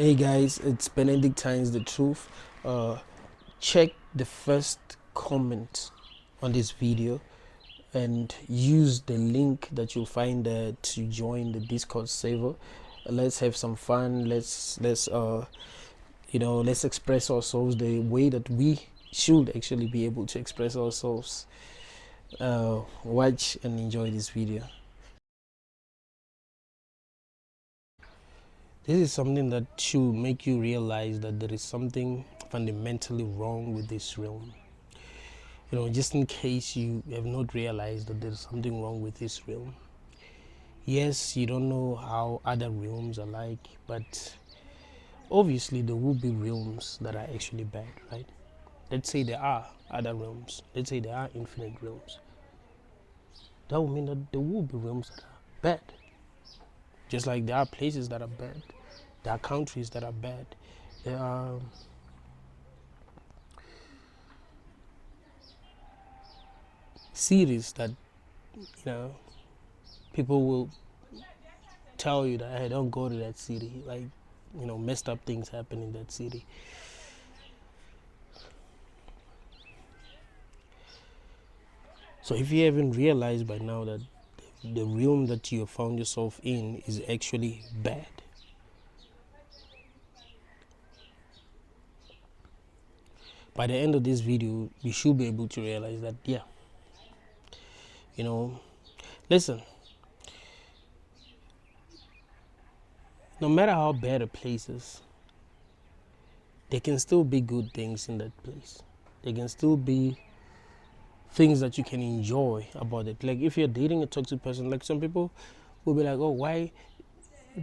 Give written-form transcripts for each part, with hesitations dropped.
Hey guys, it's Benedict Times the Truth. Check the first comment on this video and use the link that you'll find there to join the Discord server. Let's have some fun. Let's express ourselves the way that we should actually be able to express ourselves. Watch and enjoy this video. This is something that should make you realize that there is something fundamentally wrong with this realm. Just in case you have not realized that there's something wrong with this realm. Yes, you don't know how other realms are like, but obviously there will be realms that are actually bad, right? Let's say there are other realms. Let's say there are infinite realms. That would mean that there will be realms that are bad. Just like there are places that are bad, there are countries that are bad, there are cities that people will tell you that, hey, don't go to that city, like messed up things happen in that city. So if you haven't realized by now that the realm that you have found yourself in is actually bad, by the end of this video you should be able to realize that, listen, no matter how bad a place is, there can still be good things in that place. There can still be things that you can enjoy about it. Like if you're dating a toxic person, like some people will be like, oh, why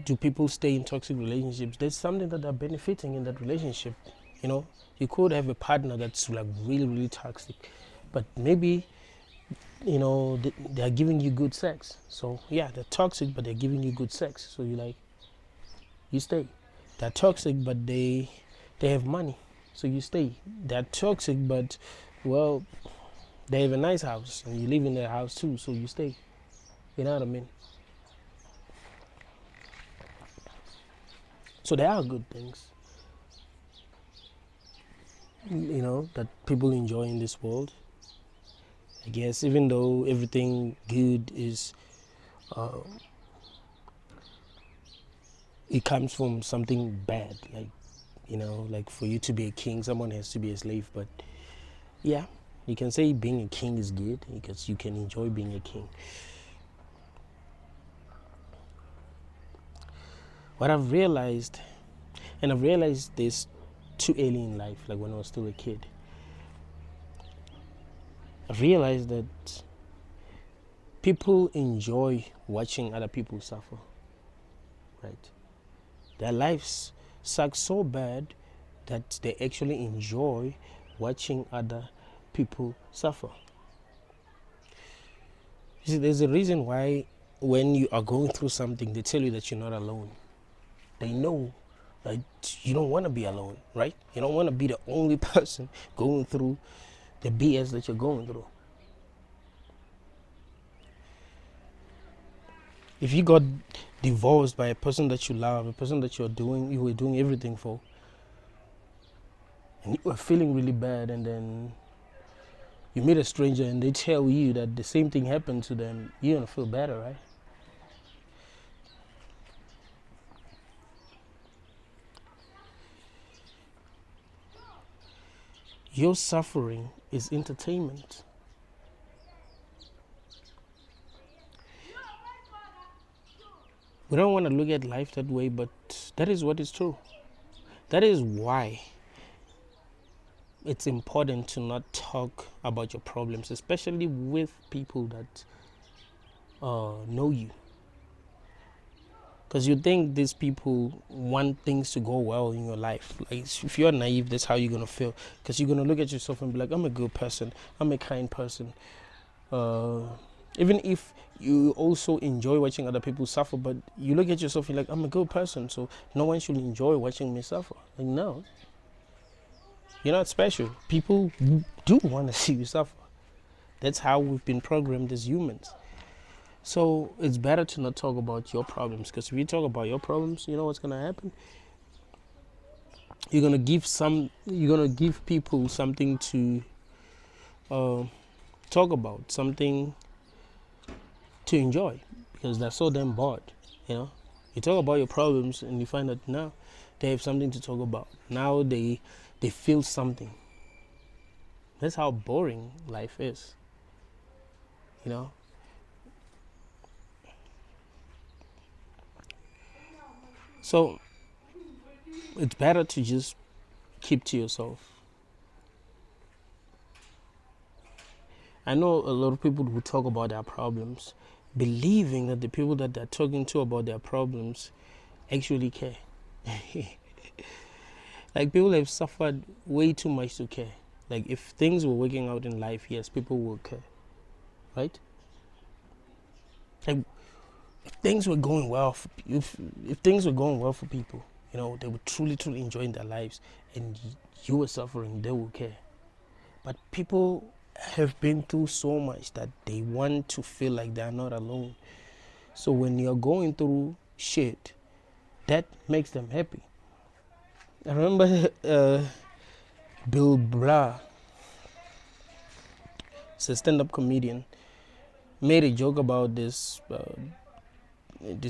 do people stay in toxic relationships? There's something that they're benefiting in that relationship. You could have a partner that's like really, really toxic, but maybe they're giving you good sex. So yeah, they're toxic, but they're giving you good sex. So you stay. They're toxic, but they have money. So you stay. They're toxic, but well, they have a nice house and you live in their house too, so you stay. You know what I mean? So there are good things, that people enjoy in this world. I guess even though everything good is, it comes from something bad. Like for you to be a king, someone has to be a slave. But yeah, you can say being a king is good because you can enjoy being a king. What I've realized, and I've realized this too early in life, like when I was still a kid, I've realized that people enjoy watching other people suffer, right? Their lives suck so bad that they actually enjoy watching other people suffer. You see, there's a reason why when you are going through something, they tell you that you're not alone. They know that you don't want to be alone, right? You don't want to be the only person going through the BS that you're going through. If you got divorced by a person that you love, a person that you were doing everything for, and you were feeling really bad, and then you meet a stranger and they tell you that the same thing happened to them, you're gonna feel better, right? Your suffering is entertainment. We don't want to look at life that way, but that is what is true. That is why it's important to not talk about your problems, especially with people that know you. Because you think these people want things to go well in your life. Like if you're naive, that's how you're going to feel. Because you're going to look at yourself and be like, I'm a good person. I'm a kind person. Even if you also enjoy watching other people suffer, but you look at yourself and you're like, I'm a good person, so no one should enjoy watching me suffer. Like, no. You're not special. People do want to see you suffer. That's how we've been programmed as humans. So it's better to not talk about your problems, because if you talk about your problems, you know what's going to happen? you're gonna give people something to talk about, something to enjoy, because they're so damn bored. You talk about your problems and you find that now they have something to talk about. Now they feel something. That's how boring life is. So it's better to just keep to yourself. I know a lot of people who talk about their problems, believing that the people that they're talking to about their problems actually care. Like, people have suffered way too much to care. Like, if things were working out in life, yes, people will care, right? Like, if things were going well, if things were going well for people, they were truly enjoying their lives, and you were suffering, they will care. But people have been through so much that they want to feel like they're not alone. So when you're going through shit, that makes them happy. I remember Bill Burr, he's a stand-up comedian, made a joke about these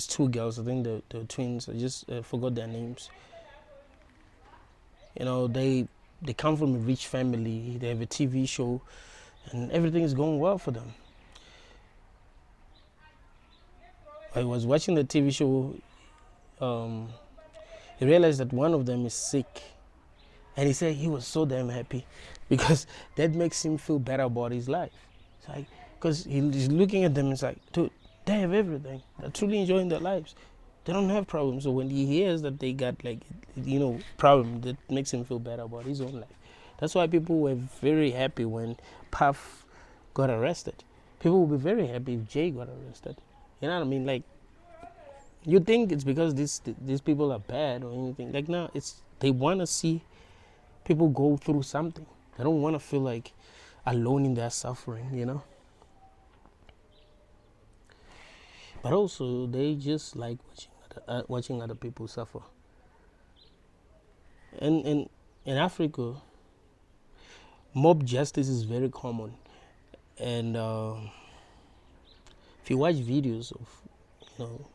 two girls. I think they're twins. I just forgot their names. They come from a rich family. They have a TV show, and everything is going well for them. I was watching the TV show. He realized that one of them is sick, and he said he was so damn happy because that makes him feel better about his life. It's like, because he's looking at them and it's like, dude, they have everything. They're truly enjoying their lives. They don't have problems. So when he hears that they got problem, that makes him feel better about his own life. That's why people were very happy when Puff got arrested. People will be very happy if Jay got arrested. You know what I mean? Like, you think it's because these people are bad or anything. Like, no, they want to see people go through something. They don't want to feel like alone in their suffering, But also, they just like watching other people suffer. And in Africa, mob justice is very common. And if you watch videos of,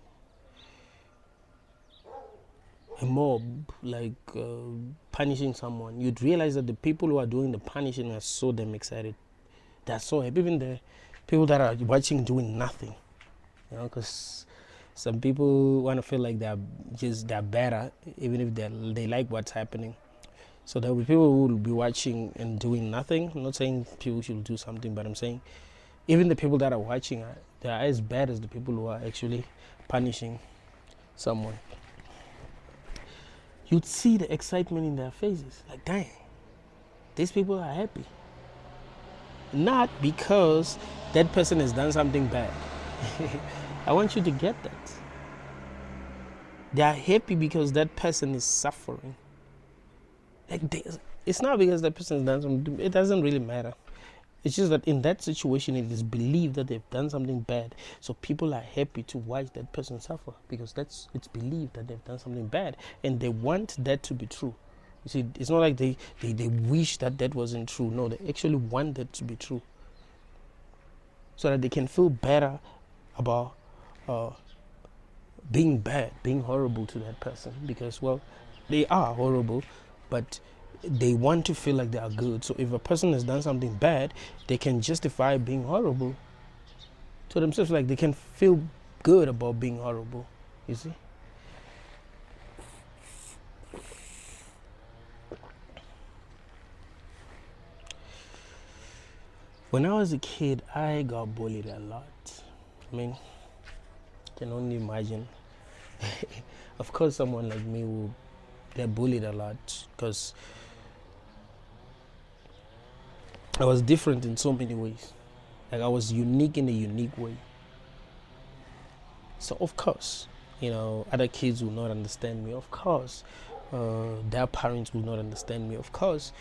a mob punishing someone, you'd realize that the people who are doing the punishing are so damn excited. They're so happy. Even the people that are watching doing nothing, because some people want to feel like they're better, even if they like what's happening. So there will be people who will be watching and doing nothing. I'm not saying people should do something, but I'm saying even the people that are watching they're as bad as the people who are actually punishing someone. You'd see the excitement in their faces. Like, dang, these people are happy. Not because that person has done something bad. I want you to get that. They are happy because that person is suffering. It's not because that person has done something. It doesn't really matter. It's just that in that situation, it is believed that they've done something bad. So people are happy to watch that person suffer because it's believed that they've done something bad. And they want that to be true. You see, it's not like they wish that wasn't true. No, they actually want that to be true. So that they can feel better about being bad, being horrible to that person. Because, well, they are horrible, but they want to feel like they are good. So if a person has done something bad, they can justify being horrible to themselves. Like, they can feel good about being horrible, you see. When I was a kid, I got bullied a lot. I mean, I can only imagine. Of course, someone like me will get bullied a lot because I was different in so many ways. Like, I was unique in a unique way. So of course, other kids will not understand me. Of course, their parents will not understand me. Of course,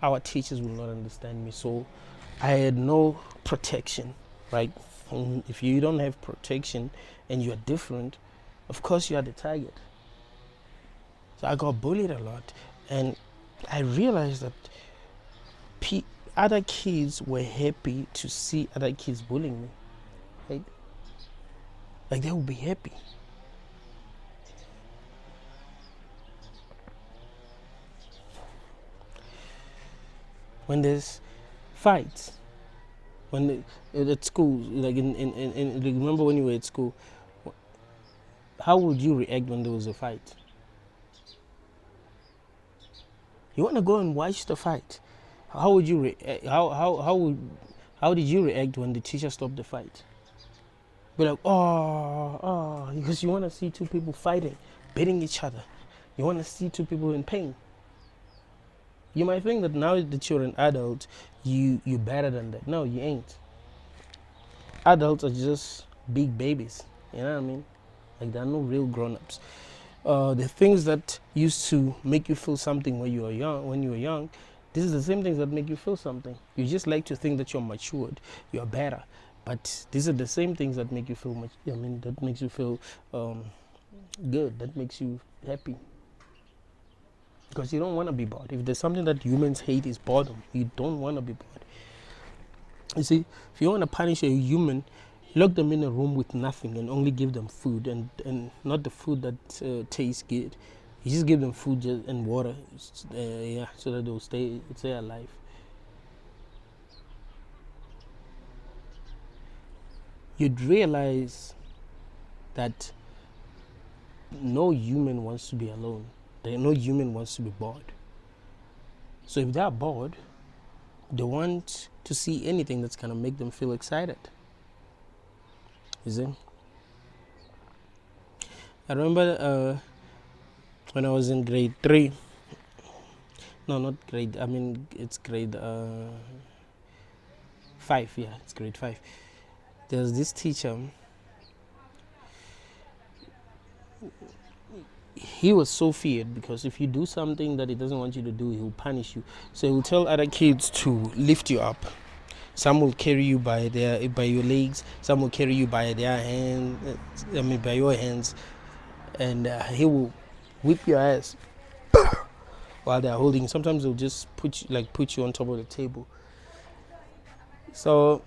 our teachers will not understand me. So I had no protection, right? And if you don't have protection and you're different, of course you are the target. So I got bullied a lot. And I realized that other kids were happy to see other kids bullying me, right? Like they would be happy. When there's fights, at school, like remember when you were at school, how would you react when there was a fight? You want to go and watch the fight. How would you how did you react when the teacher stopped the fight? Be like, oh, because you want to see two people fighting, beating each other. You want to see two people in pain. You might think that now that you're an adult, you're better than that. No, you ain't. Adults are just big babies. You know what I mean? Like there are no real grown-ups. The things that used to make you feel something when you were young, this is the same things that make you feel something. You just like to think that you're matured, you're better, but these are the same things that make you feel that makes you feel good, that makes you happy. Because you don't want to be bored. If there's something that humans hate, is boredom. You don't want to be bored. You see, if you want to punish a human, lock them in a room with nothing and only give them food, and not the food that tastes good. You just give them food and water, so that they'll stay alive. You'd realize that no human wants to be alone. No human wants to be bored. So if they're bored, they want to see anything that's going to make them feel excited. You see? I remember when I was in grade 3. No, not grade. I mean, it's grade 5. Yeah, it's grade 5. There's this teacher. He was so feared because if you do something that he doesn't want you to do, he will punish you. So he will tell other kids to lift you up. Some will carry you by your legs. Some will carry you by their hands. By your hands, and he will whip your ass while they're holding. Sometimes they'll just put you on top of the table. So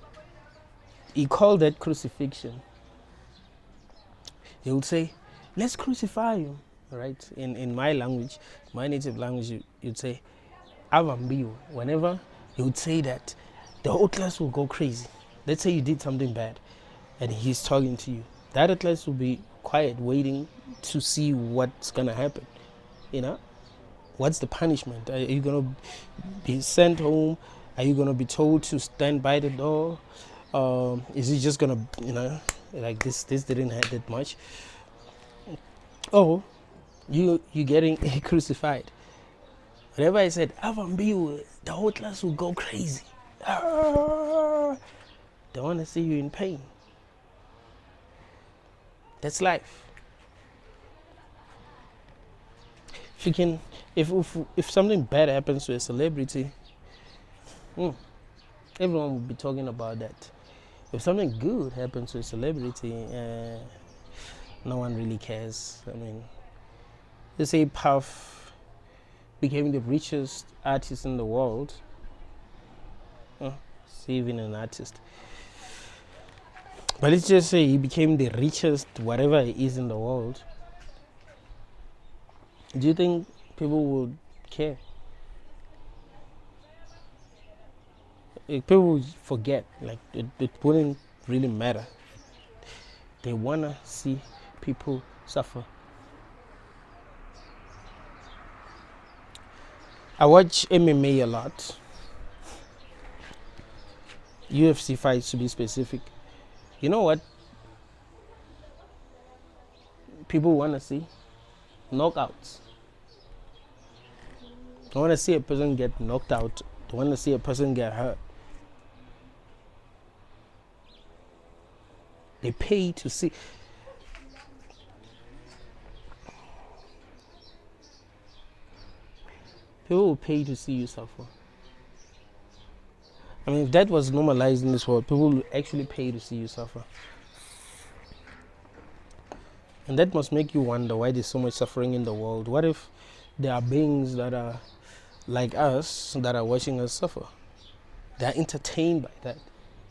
he called that crucifixion. He would say, "Let's crucify you." Right? In my language, my native language, you'd say, "Avambiu." Whenever he would say that, the whole class will go crazy. Let's say you did something bad and he's talking to you. The other class will be quiet, waiting to see what's going to happen. You know? What's the punishment? Are you going to be sent home? Are you going to be told to stand by the door? Is it just going to, like this didn't have that much? Oh, you getting crucified. Whenever I said, Avambiu, the whole class will go crazy. They want to see you in pain. That's life. If something bad happens to a celebrity, everyone will be talking about that. If something good happens to a celebrity, no one really cares. I mean, they say Puff became the richest artist in the world. He's even an artist. But let's just say he became the richest whatever he is in the world. Do you think people would care? People would forget. Like it wouldn't really matter. They wanna see people suffer. I watch MMA a lot. UFC fights, to be specific. You know what people want to see? Knockouts. They want to see a person get knocked out. They want to see a person get hurt. They pay to see. People will pay to see you suffer. I mean, if that was normalized in this world, people will actually pay to see you suffer. And that must make you wonder why there's so much suffering in the world. What if there are beings that are like us that are watching us suffer. They're entertained by that.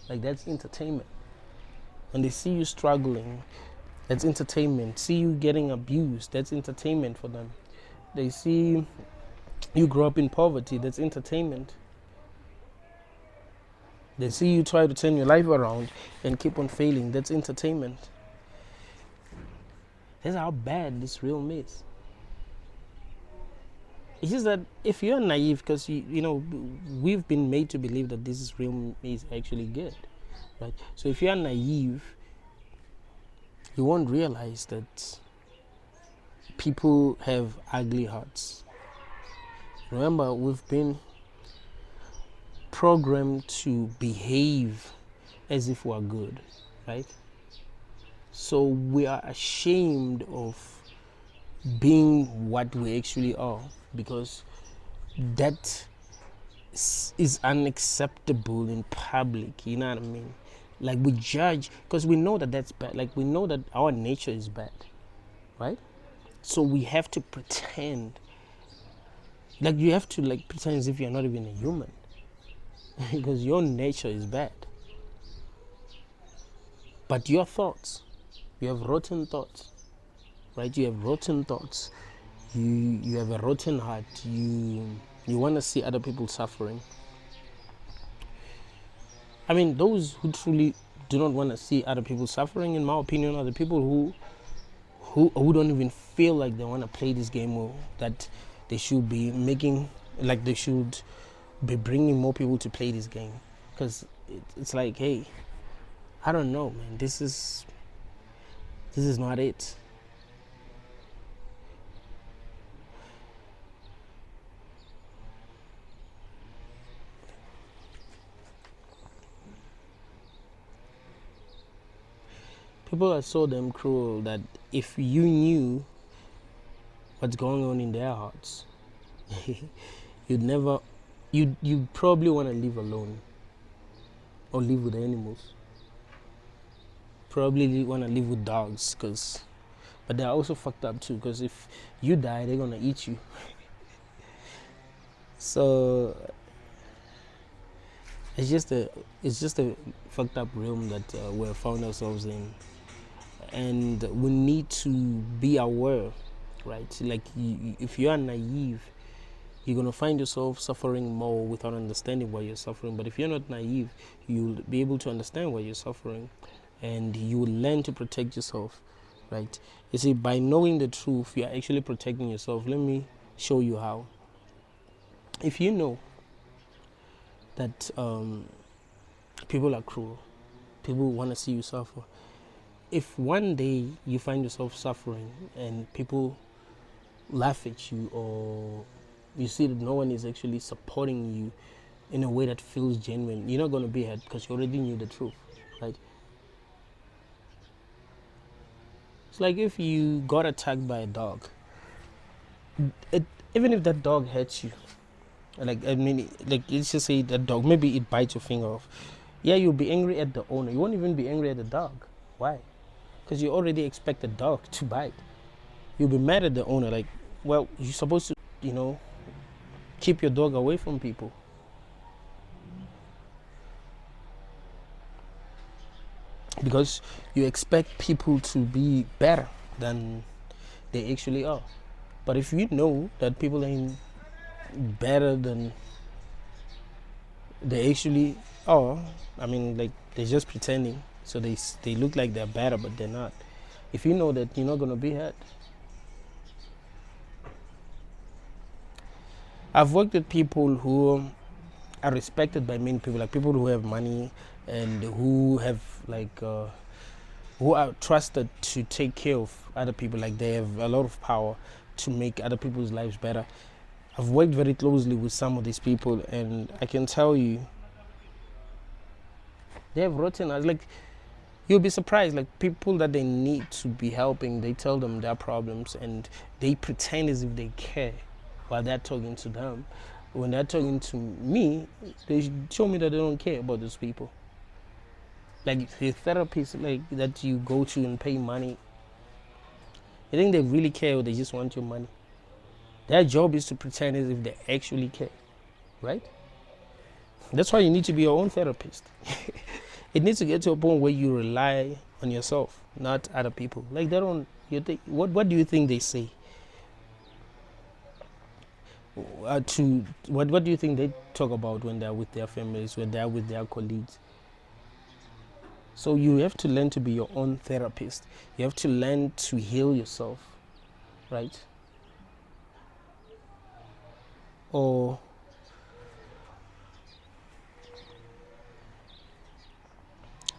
Like, that's entertainment. When they see you struggling, that's entertainment. See you getting abused, that's entertainment for them. They see you grow up in poverty, that's entertainment. They see you try to turn your life around and keep on failing, that's entertainment. That's how bad this realm is. It's just that if you're naive, because you know, we've been made to believe that this realm is actually good, right? So if you're naive, you won't realize that people have ugly hearts. Remember, we've been programmed to behave as if we're good, right? So we are ashamed of being what we actually are, because that is unacceptable in public, you know what I mean? Like, we judge because we know that that's bad. Like, we know that our nature is bad, right? So we have to pretend. Like, you have to pretend as if you're not even a human because your nature is bad. But your thoughts, you have rotten thoughts, right? You have rotten thoughts. You have a rotten heart. You want to see other people suffering. I mean, those who truly do not want to see other people suffering, in my opinion, are the people who don't even feel like they want to play this game, or that they should be making, like, they should be bringing more people to play this game. Because it's like, hey, I don't know, man, this is not it. People are so damn cruel that if you knew what's going on in their hearts, you'd probably want to live alone or live with animals. Probably want to live with dogs, but they're also fucked up too, because if you die, they're gonna eat you. So it's just a fucked up realm that we've found ourselves in. And we need to be aware, right? Like, if you are naive, you're going to find yourself suffering more without understanding why you're suffering. But if you're not naive, you'll be able to understand why you're suffering, and you will learn to protect yourself, right? You see, by knowing the truth, you're actually protecting yourself. Let me show you how. If you know that people are cruel, people want to see you suffer, if one day you find yourself suffering and people laugh at you, or you see that no one is actually supporting you in a way that feels genuine, you're not going to be hurt because you already knew the truth, right? It's like if you got attacked by a dog, even if that dog hurts you, let's just say that dog, maybe it bites your finger off. Yeah, you'll be angry at the owner. You won't even be angry at the dog. Why? Because you already expect the dog to bite. You'll be mad at the owner, like, well, you're supposed to, keep your dog away from people. Because you expect people to be better than they actually are. But if you know that people ain't better than they actually are, I mean, like, they're just pretending. So they look like they're better, but they're not. If you know that you're not going to be hurt. I've worked with people who are respected by many people, like people who have money and who have who are trusted to take care of other people. Like, they have a lot of power to make other people's lives better. I've worked very closely with some of these people, and I can tell you, they have rotten eyes. Like, you'll be surprised, like, people that they need to be helping, they tell them their problems and they pretend as if they care while they're talking to them. When they're talking to me, they show me that they don't care about those people. Like, the therapists, like, that you go to and pay money, you think they really care, or they just want your money? Their job is to pretend as if they actually care, right? That's why you need to be your own therapist. It needs to get to a point where you rely on yourself, not other people. Like they don't. What do you think they say? To what do you think they talk about when they're with their families, when they're with their colleagues? So you have to learn to be your own therapist. You have to learn to heal yourself, right? Or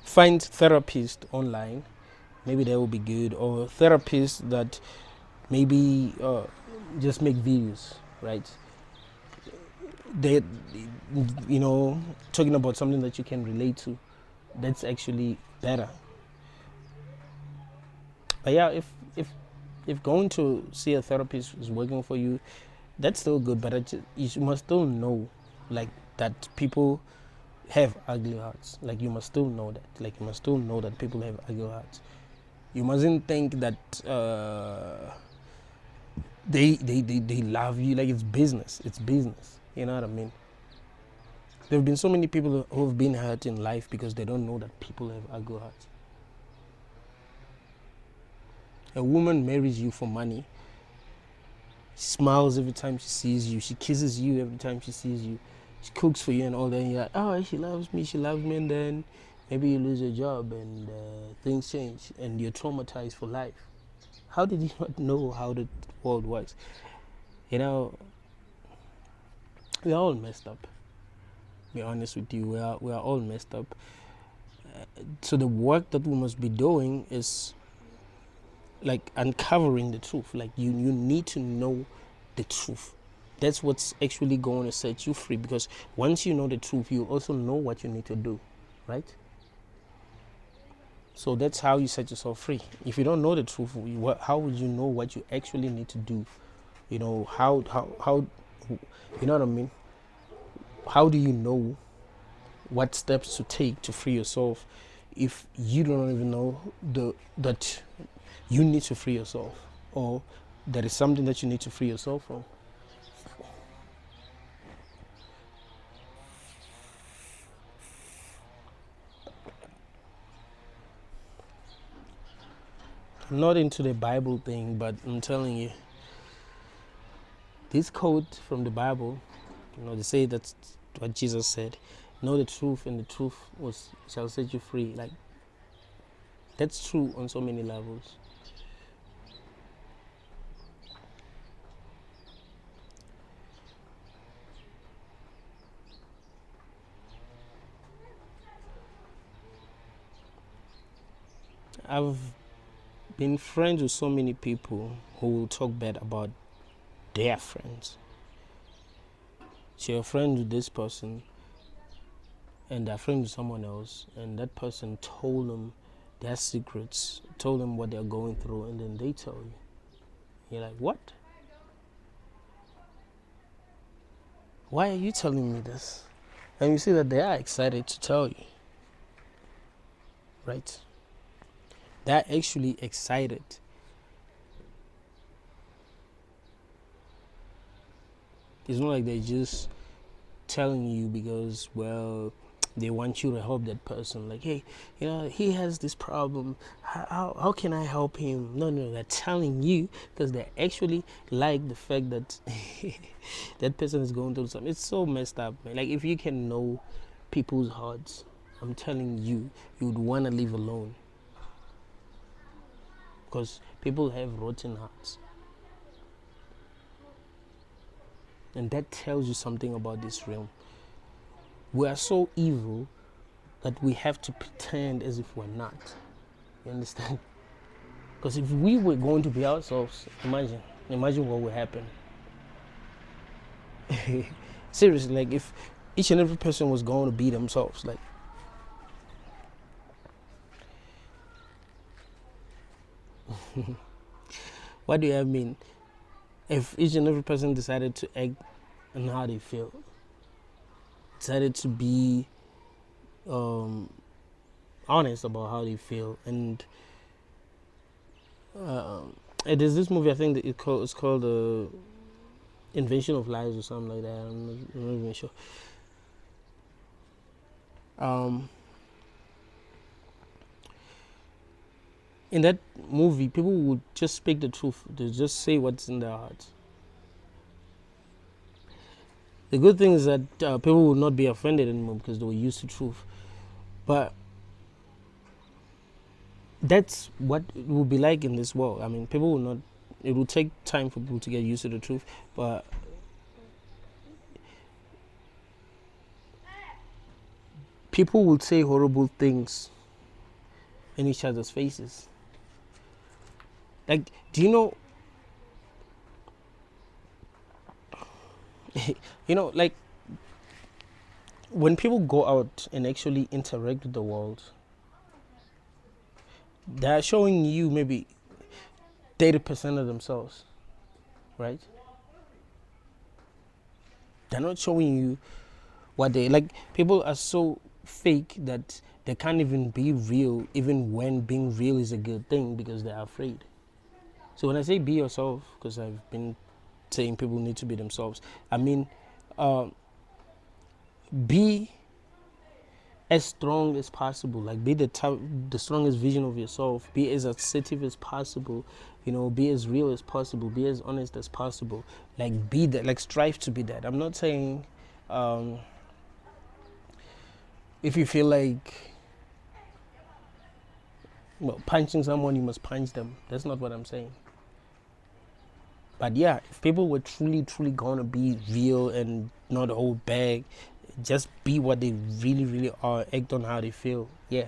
find therapists online. Maybe that will be good. Or therapists that maybe just make videos, right? They, talking about something that you can relate to. That's actually better. But yeah, if going to see a therapist is working for you, that's still good. But you must still know, like, that people have ugly hearts. Like, you must still know that. Like, you must still know that people have ugly hearts. You mustn't think that they love you. Like, it's business. It's business. You know what I mean? There have been so many people who have been hurt in life because they don't know that people have ugly hearts. A woman marries you for money. She smiles every time she sees you. She kisses you every time she sees you. She cooks for you and all that. And you're like, oh, she loves me. And then maybe you lose your job and things change and you're traumatized for life. How did you not know how the world works? You know, we're all messed up. Be honest with you, we are all messed up. So the work that we must be doing is like uncovering the truth. Like you need to know the truth. That's what's actually going to set you free, because once you know the truth, you also know what you need to do, right? So that's how you set yourself free. If you don't know the truth, how would you know what you actually need to do? You know, how you know what I mean? How do you know what steps to take to free yourself if you don't even know that you need to free yourself, or there is something that you need to free yourself from? I'm not into the Bible thing, but I'm telling you, this quote from the Bible, they say that's what Jesus said. Know the truth, and the truth shall set you free. Like, that's true on so many levels. I've been friends with so many people who will talk bad about their friends. So you're friends with this person and they're friends with someone else, and that person told them their secrets, told them what they're going through, and then they tell you. You're like, what? Why are you telling me this? And you see that they are excited to tell you, right? They're actually excited. It's not like they're just telling you because, well, they want you to help that person. Like, hey, he has this problem. How can I help him? No, they're telling you because they actually like the fact that that person is going through something. It's so messed up, man. Like, if you can know people's hearts, I'm telling you, you would want to live alone. Because people have rotten hearts. And that tells you something about this realm. We are so evil that we have to pretend as if we're not. You understand? Because if we were going to be ourselves, imagine what would happen. Seriously, like, if each and every person was going to be themselves, like, what do I mean? If each and every person decided to act on how they feel, decided to be honest about how they feel, and there's this movie, I think that it's called Invention of Lies or something like that. I'm not even sure. In that movie, people would just speak the truth. They just say what's in their hearts. The good thing is that people will not be offended anymore because they were used to truth. But that's what it will be like in this world. I mean, people will not. It will take time for people to get used to the truth, but people will say horrible things in each other's faces. Like, do you know? Like when people go out and actually interact with the world, they're showing you maybe 30% of themselves, right? They're not showing you what they like. People are so fake that they can't even be real, even when being real is a good thing, because they're afraid. So when I say be yourself, because I've been saying people need to be themselves, I mean be as strong as possible. Like, be the strongest vision of yourself. Be as assertive as possible. Be as real as possible. Be as honest as possible. Like, be that. Like, strive to be that. I'm not saying if you feel like punching someone, you must punch them. That's not what I'm saying. But yeah, if people were truly gonna be real and not hold back, just be what they really are, act on how they feel, yeah,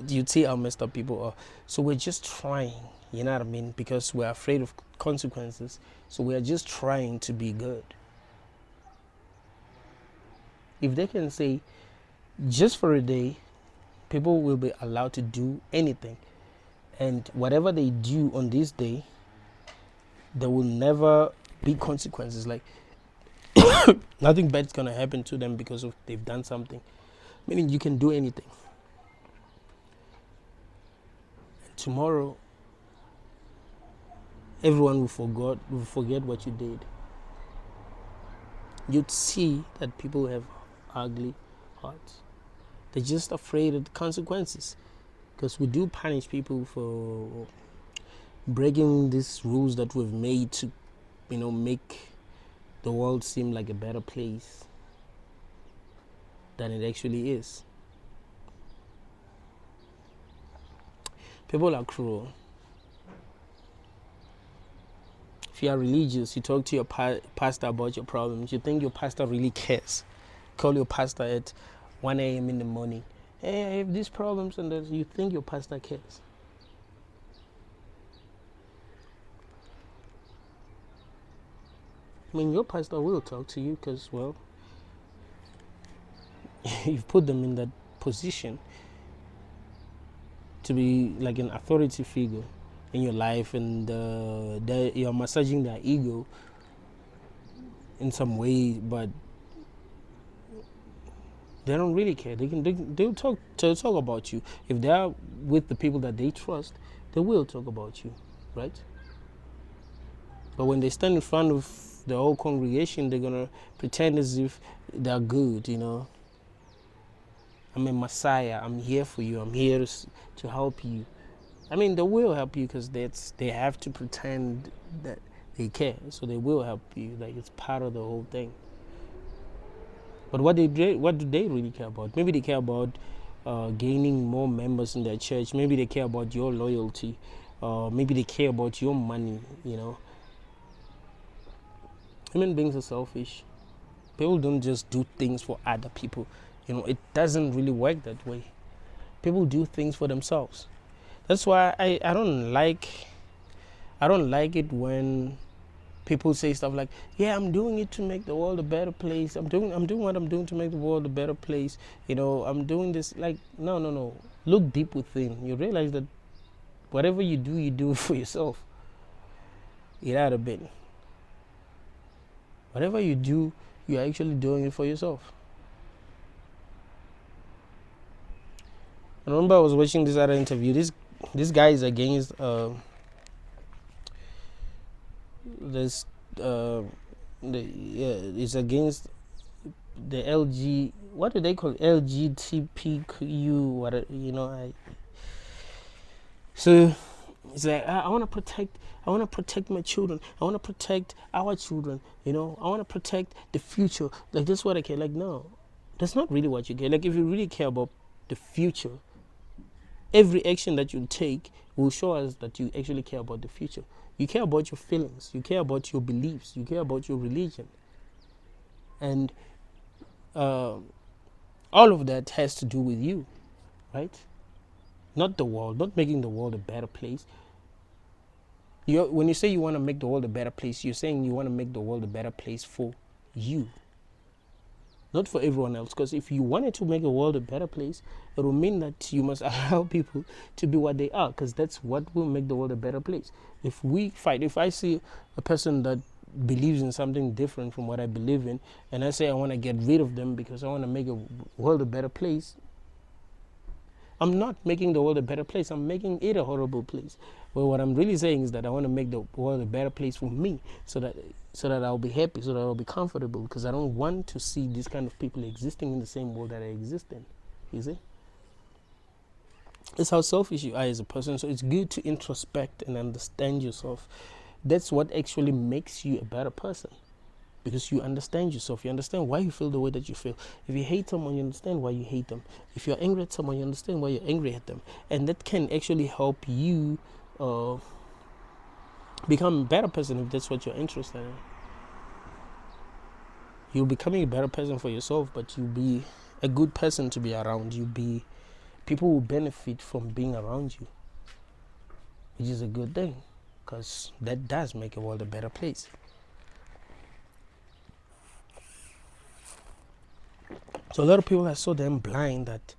you'd see how messed up people are. So we're just trying, you know what I mean, because we're afraid of consequences. So we're just trying to be good. If they can say just for a day people will be allowed to do anything, and whatever they do on this day, there will never be consequences. Like, nothing bad's gonna happen to them because of they've done something. Meaning you can do anything. And tomorrow, everyone will forget what you did. You'd see that people have ugly hearts. They're just afraid of the consequences, because we do punish people for breaking these rules that we've made to, make the world seem like a better place than it actually is. People are cruel. If you are religious, you talk to your pastor about your problems. You think your pastor really cares. Call your pastor at 1 a.m. in the morning. Hey, I have these problems, and you think your pastor cares. I mean, your pastor will talk to you because, well, you've put them in that position to be like an authority figure in your life, and you're massaging their ego in some way, but they don't really care. They'll talk about you. If they are with the people that they trust, they will talk about you, right? But when they stand in front of the whole congregation, they're gonna pretend as if they're good, I'm a Messiah. I'm here for you. I'm here to help you. I mean, they will help you because they have to pretend that they care. So they will help you. Like, it's part of the whole thing. But what do they really care about? Maybe they care about gaining more members in their church. Maybe they care about your loyalty. Maybe they care about your money, Human beings are selfish. People don't just do things for other people. It doesn't really work that way. People do things for themselves. That's why I don't like it when people say stuff like, yeah, I'm doing it to make the world a better place. I'm doing what I'm doing to make the world a better place. I'm doing this. Like, no. Look deep within. You realize that whatever you do for yourself. It had a bit. Whatever you do, you're actually doing it for yourself. I remember I was watching this other interview. This guy is against this it's against the LG. What do they call it? LGBTQ? What So it's like I want to protect. I want to protect my children. I want to protect our children. I want to protect the future. Like that's what I care. Like no, that's not really what you care. Like if you really care about the future, every action that you take will show us that you actually care about the future. You care about your feelings. You care about your beliefs. You care about your religion. And all of that has to do with you, right? Not the world, not making the world a better place. When you say you want to make the world a better place, you're saying you want to make the world a better place for you, not for everyone else. Because if you wanted to make the world a better place, it will mean that you must allow people to be what they are, because that's what will make the world a better place. If I see a person that believes in something different from what I believe in, and I say I want to get rid of them because I want to make the world a better place, I'm not making the world a better place. I'm making it a horrible place. Well, what I'm really saying is that I want to make the world a better place for me, so that I'll be happy, so that I'll be comfortable, because I don't want to see these kind of people existing in the same world that I exist in. You see? It's how selfish you are as a person. So it's good to introspect and understand yourself. That's what actually makes you a better person. Because you understand yourself. You understand why you feel the way that you feel. If you hate someone, you understand why you hate them. If you're angry at someone, you understand why you're angry at them. And that can actually help you become a better person, if that's what you're interested in. You're becoming a better person for yourself, but you'll be a good person to be around. People will benefit from being around you, which is a good thing, because that does make the world a better place. So a lot of people are so damn blind that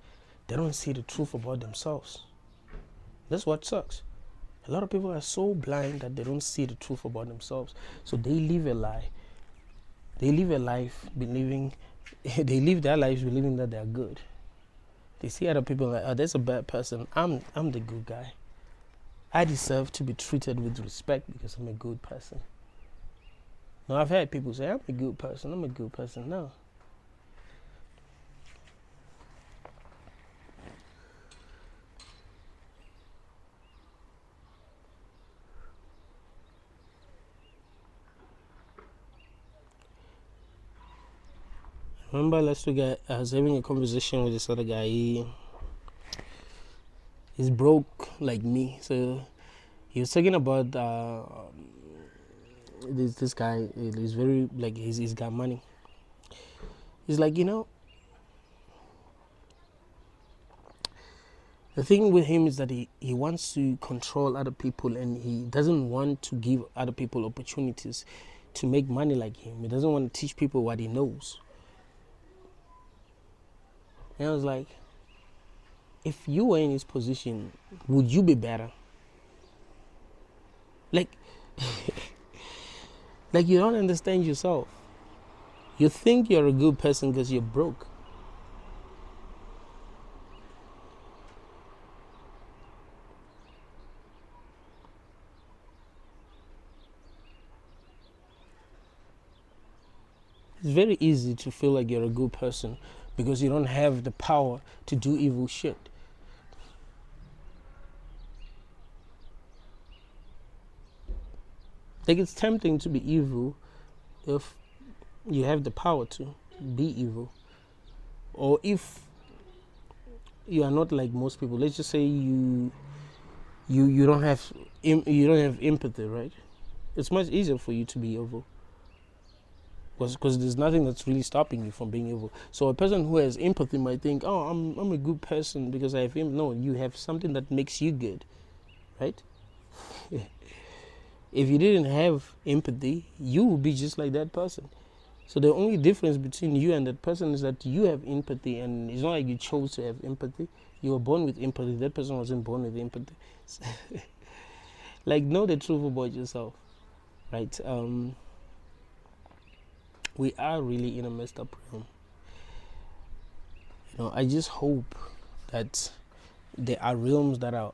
they don't see the truth about themselves. That's what sucks. A lot of people are so blind that they don't see the truth about themselves. So they live a lie. They live a life believing, they live their lives believing that they're good. They see other people like, oh, that's a bad person. I'm the good guy. I deserve to be treated with respect because I'm a good person. Now I've had people say, I'm a good person. I'm a good person. No. Remember last week I was having a conversation with this other guy. He's broke like me. So he was talking about this guy. He's very, like, he's got money. He's like, the thing with him is that he wants to control other people, and he doesn't want to give other people opportunities to make money like him. He doesn't want to teach people what he knows. And I was like, if you were in his position, would you be better? Like, like you don't understand yourself. You think you're a good person because you're broke. It's very easy to feel like you're a good person because you don't have the power to do evil shit. Like, it's tempting to be evil if you have the power to be evil, or if you are not like most people. Let's just say you don't have empathy, right? It's much easier for you to be evil. Because there's nothing that's really stopping you from being evil. So a person who has empathy might think, oh, I'm a good person because I have empathy. No, you have something that makes you good, right? If you didn't have empathy, you would be just like that person. So the only difference between you and that person is that you have empathy, and it's not like you chose to have empathy. You were born with empathy. That person wasn't born with empathy. Like, know the truth about yourself, right? We are really in a messed up realm. I just hope that there are realms that are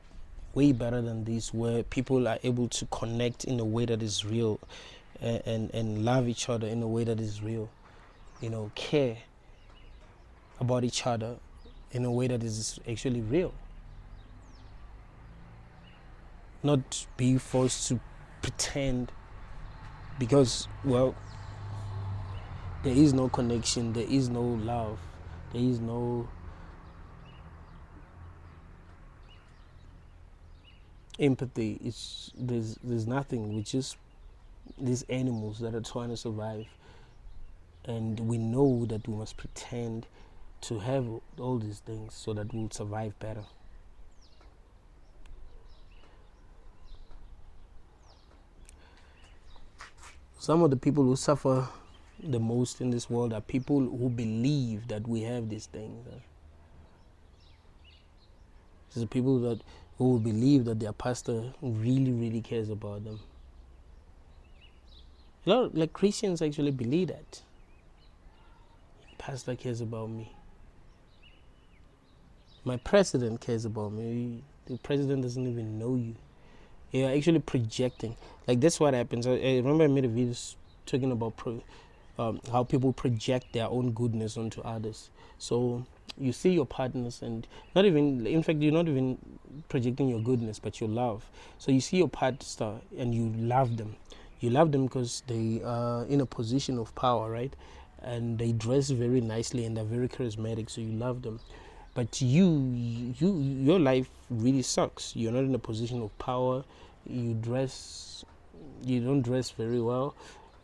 way better than this, where people are able to connect in a way that is real and love each other in a way that is real. Care about each other in a way that is actually real. Not be forced to pretend, because, well, there is no connection, there is no love, there is no empathy. There's nothing. We're just these animals that are trying to survive, and we know that we must pretend to have all these things so that we'll survive better. Some of the people who suffer the most in this world are people who believe that we have these things. These are people who believe that their pastor really, really cares about them. A lot of Christians actually believe that. Pastor cares about me. My president cares about me. The president doesn't even know you. You're actually projecting. That's what happens. I remember I made a video talking about how people project their own goodness onto others. So you see your partners, and in fact, you're not even projecting your goodness, but your love. So you see your pastor and you love them. You love them because they are in a position of power, right? And they dress very nicely and they're very charismatic, so you love them. But your life really sucks. You're not in a position of power. You don't dress very well.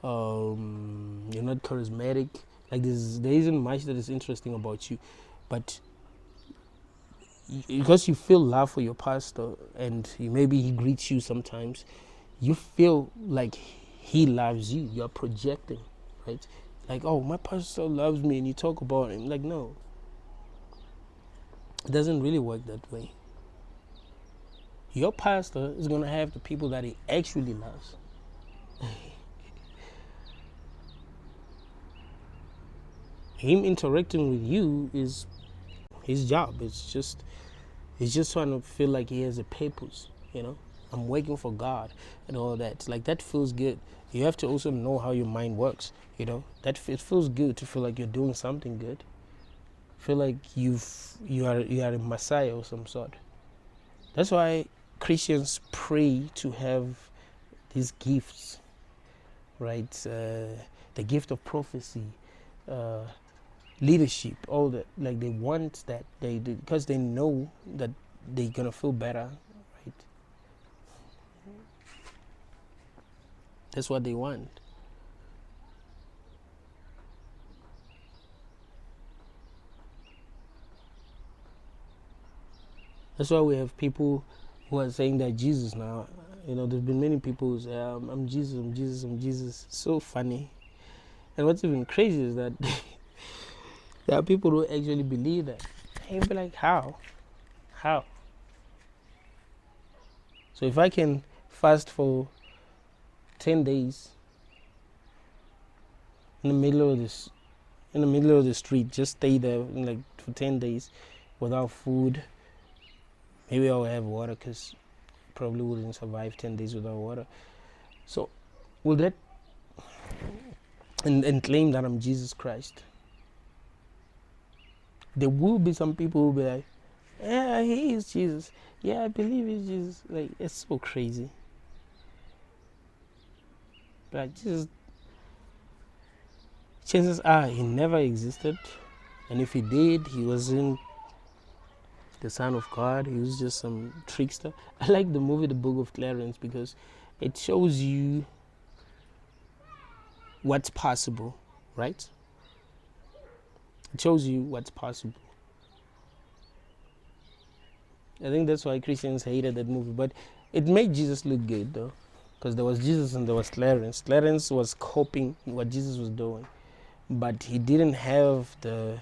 You're not charismatic. There isn't much that is interesting about you. But because you feel love for your pastor, and maybe he greets you sometimes, you feel like he loves you. You're projecting, right? Oh, my pastor loves me, and you talk about him. No. It doesn't really work that way. Your pastor is going to have the people that he actually loves. Him interacting with you is his job. He's just trying to feel like he has a purpose, I'm working for God and all that. That feels good. You have to also know how your mind works, It feels good to feel like you're doing something good. Feel like you are a Messiah of some sort. That's why Christians pray to have these gifts, right? The gift of prophecy, leadership, all that. They want that, because they know that they're gonna feel better, right? That's what they want. That's why we have people who are saying that Jesus now. There's been many people who say, I'm Jesus, I'm Jesus, I'm Jesus. So funny. And what's even crazy is that there are people who actually believe that. And you'll be like, how? How? So if I can fast for 10 days in the middle of the street, just stay there for 10 days without food. Maybe I'll have water, because probably wouldn't survive 10 days without water. So will that and claim that I'm Jesus Christ? There will be some people who will be like, yeah, he is Jesus. Yeah, I believe he's Jesus. It's so crazy. But Jesus, chances are he never existed. And if he did, he wasn't the Son of God. He was just some trickster. I like the movie The Book of Clarence, because it shows you what's possible, right? It shows you what's possible. I think that's why Christians hated that movie. But it made Jesus look good, though, because there was Jesus and there was Clarence. Clarence was copying what Jesus was doing, but he didn't have the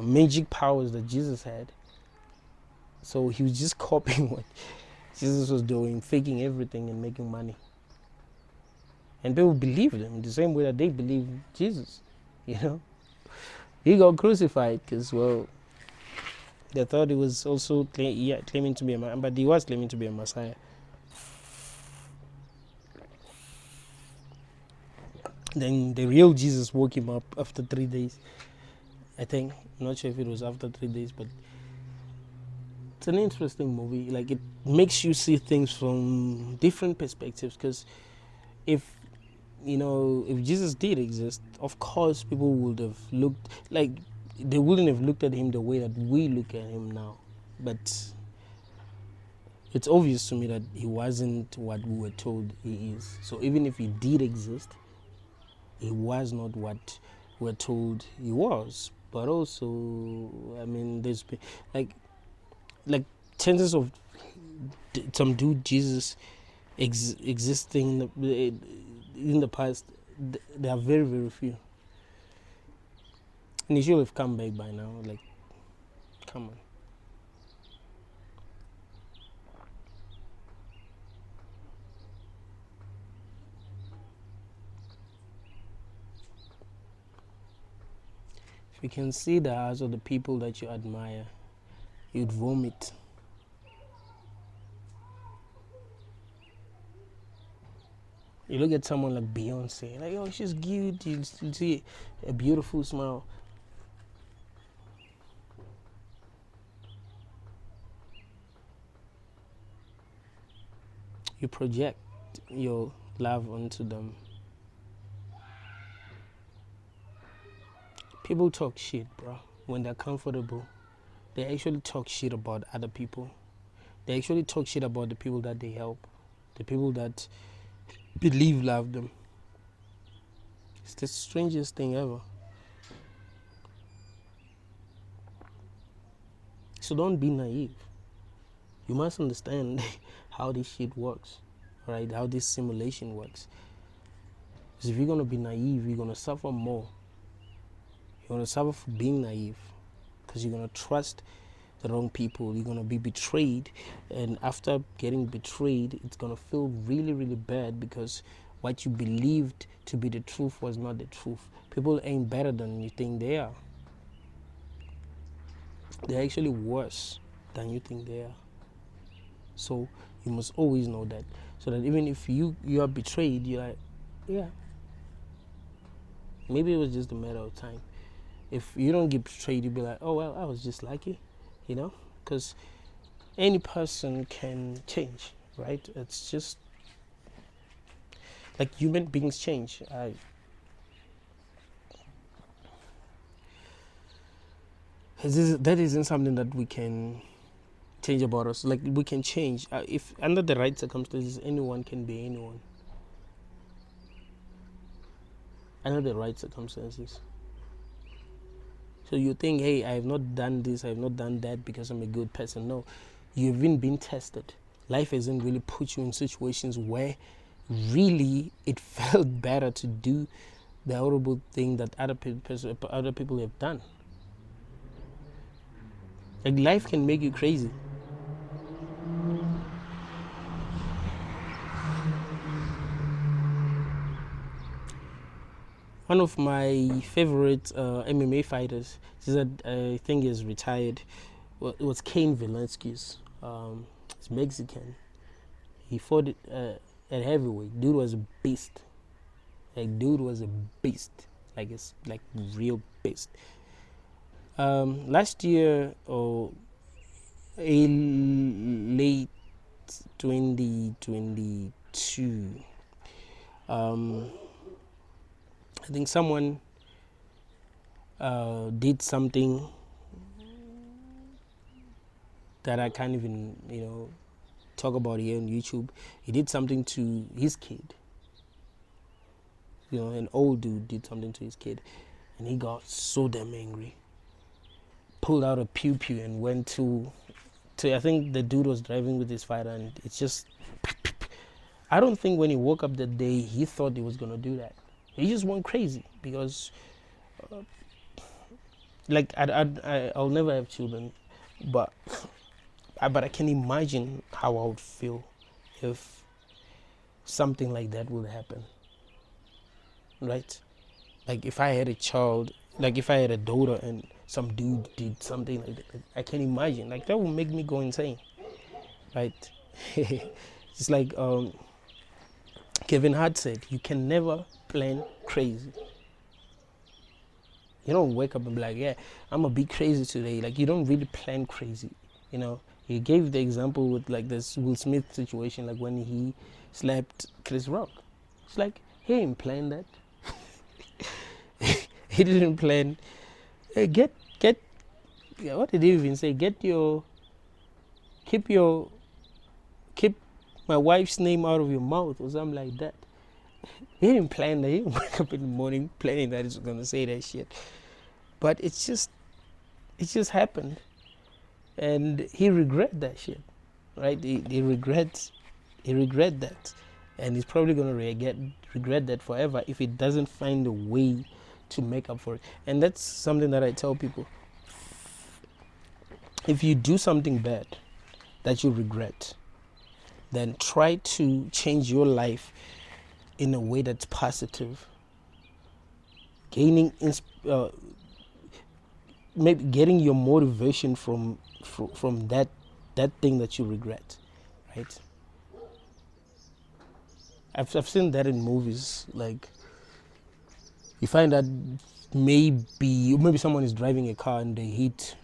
magic powers that Jesus had. So he was just copying what Jesus was doing, faking everything and making money. And people believed him the same way that they believe Jesus, He got crucified because, well, they thought he was also claiming to be a man, but he was claiming to be a Messiah. Then the real Jesus woke him up after 3 days. I think. I'm not sure if it was after 3 days, but it's an interesting movie. Like, it makes you see things from different perspectives. Because if if Jesus did exist, of course people would have looked like they wouldn't have looked at him the way that we look at him now. But it's obvious to me that he wasn't what we were told he is. So even if he did exist, he was not what we're told he was. But also, I mean, there's like chances of some dude Jesus existing in the past, there are very, very few. And he should have come back by now. Like, come on. If you can see the eyes of the people that you admire, you'd vomit. You look at someone like Beyonce, like, oh, she's cute. You see a beautiful smile. You project your love onto them. People talk shit, bro. When they're comfortable, they actually talk shit about other people. They actually talk shit about the people that they help, the people that believe love them. It's the strangest thing ever. So don't be naive. You must understand how this shit works, right? How this simulation works. Because if you're going to be naive, you're going to suffer more. You're going to suffer for being naive, because you're going to trust the wrong people. You're going to be betrayed, and after getting betrayed, it's going to feel really, really bad, because what you believed to be the truth was not the truth. People ain't better than you think they are. They're actually worse than you think they are. So you must always know that, so that even if you are betrayed, you're like, yeah, maybe it was just a matter of time. If you don't get betrayed, you'll be like, oh, well, I was just lucky, because any person can change, right? It's just like human beings change. That isn't something that we can change about us. Like, we can change. If under the right circumstances, anyone can be anyone. Under the right circumstances. So you think, hey, I have not done this, I have not done that because I'm a good person. No, you haven't been tested. Life hasn't really put you in situations where really it felt better to do the horrible thing that other people have done. Like, life can make you crazy. One of my favorite MMA fighters, I think is retired, it was Cain Velasquez. He's Mexican. He fought at heavyweight. Dude was a beast. Like, it's like real beast. Last year, or late 2022, I think someone did something that I can't even, talk about here on YouTube. He did something to his kid. An old dude did something to his kid, and he got so damn angry. Pulled out a pew-pew and went to I think the dude was driving with his fighter, and it's just, I don't think when he woke up that day, he thought he was going to do that. He just went crazy, because I'll never have children, but I can imagine how I would feel if something like that would happen, right? Like, if I had a child, like if I had a daughter and some dude did something like that, I can imagine, like, that would make me go insane, right? It's like Kevin Hart said, you can never plan crazy. You don't wake up and be like, yeah, I'm gonna be crazy today. Like, you don't really plan crazy, you know. He gave the example with like this Will Smith situation, like when he slapped Chris Rock. It's like, he didn't plan that. He didn't plan. Hey, yeah, what did he even say? Keep my wife's name out of your mouth or something like that. He didn't plan that. He didn't wake up in the morning planning that he's gonna say that shit. But it just happened, and he regret that shit, right? He regret that, and he's probably gonna regret that forever if he doesn't find a way to make up for it. And that's something that I tell people. If you do something bad that you regret, then try to change your life in a way that's positive. Maybe getting your motivation from that thing that you regret, right? I've seen that in movies. Like, you find that maybe someone is driving a car and they hit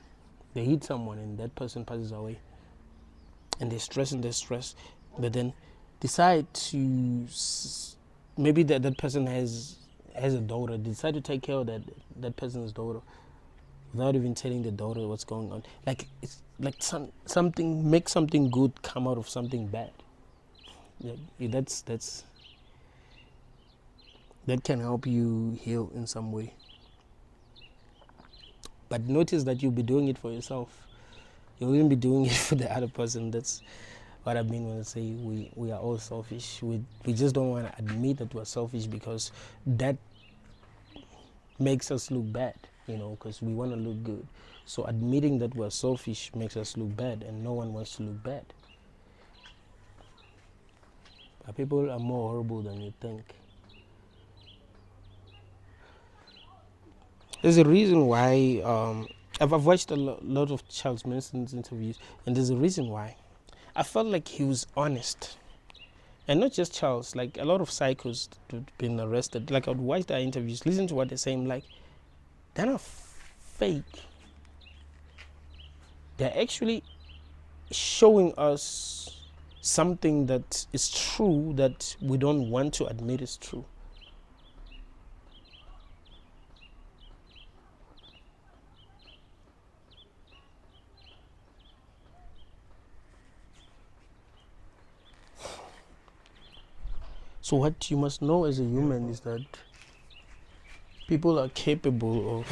someone and that person passes away, and they're stressed, but then decide to, maybe that person has a daughter, decide to take care of that person's daughter without even telling the daughter what's going on. Like, it's like something, make something good come out of something bad. Yeah, that can help you heal in some way. But notice that you'll be doing it for yourself. You won't be doing it for the other person. That's what I mean when I say we are all selfish. We just don't want to admit that we're selfish, because that makes us look bad, because we want to look good. So admitting that we're selfish makes us look bad, and no one wants to look bad. But people are more horrible than you think. There's a reason why I've watched a lot of Charles Manson's interviews, and there's a reason why. I felt like he was honest. And not just Charles, like a lot of psychos who've been arrested. Like, I would watch their interviews, listen to what they're saying, like, they're not fake. They're actually showing us something that is true that we don't want to admit is true. So what you must know as a human is that people are capable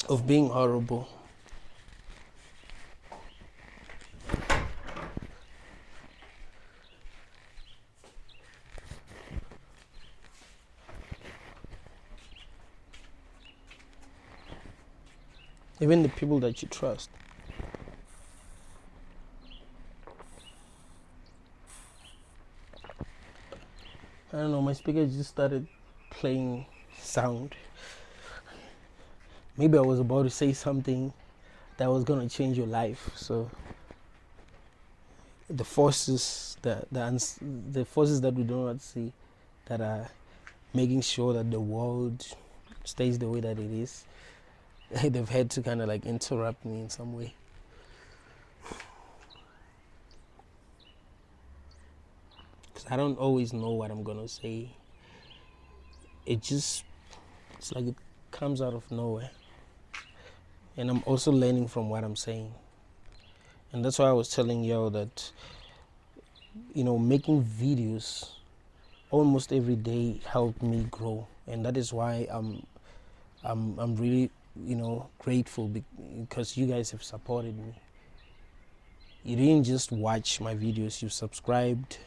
of being horrible. Even the people that you trust. I don't know, my speaker just started playing sound. Maybe I was about to say something that was gonna change your life. So the forces the forces that we do not see, that are making sure that the world stays the way that it is, they've had to kind of like interrupt me in some way. I don't always know what I'm gonna say. It's like it comes out of nowhere. And I'm also learning from what I'm saying. And that's why I was telling y'all that, making videos almost every day helped me grow. And that is why I'm really, grateful, because you guys have supported me. You didn't just watch my videos, you subscribed,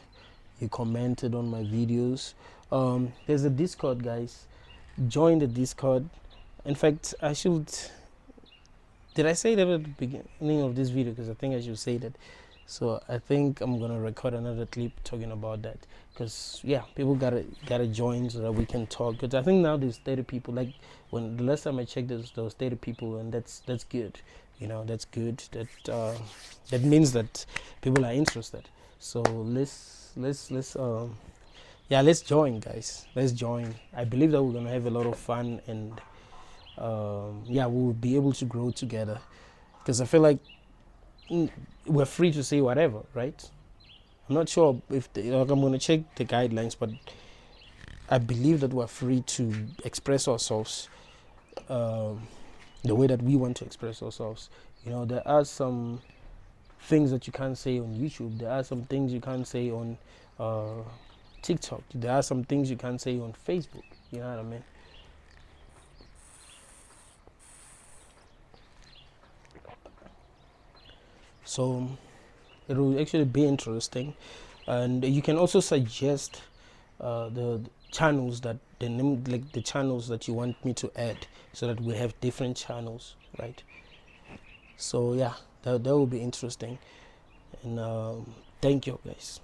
you commented on my videos. There's a Discord, guys. Join the Discord. In fact, did I say that at the beginning of this video? Because I think I should say that. So I think I'm gonna record another clip talking about that, because people gotta join so that we can talk. Because I think now there's 30 people. Like, when the last time I checked, there was 30 people, and that's good. That's good. That means that people are interested. So let's join, guys. Let's join. I believe that we're gonna have a lot of fun, and we'll be able to grow together, because I feel like we're free to say whatever, right? I'm not sure if I'm going to check the guidelines, but I believe that we're free to express ourselves the way that we want to express ourselves. There are some things that you can't say on YouTube. There are some things you can't say on TikTok. There are some things you can't say on Facebook. You know what I mean? So it will actually be interesting, and you can also suggest the channels that the channels that you want me to add, so that we have different channels, right? So yeah, that will be interesting, and thank you, guys.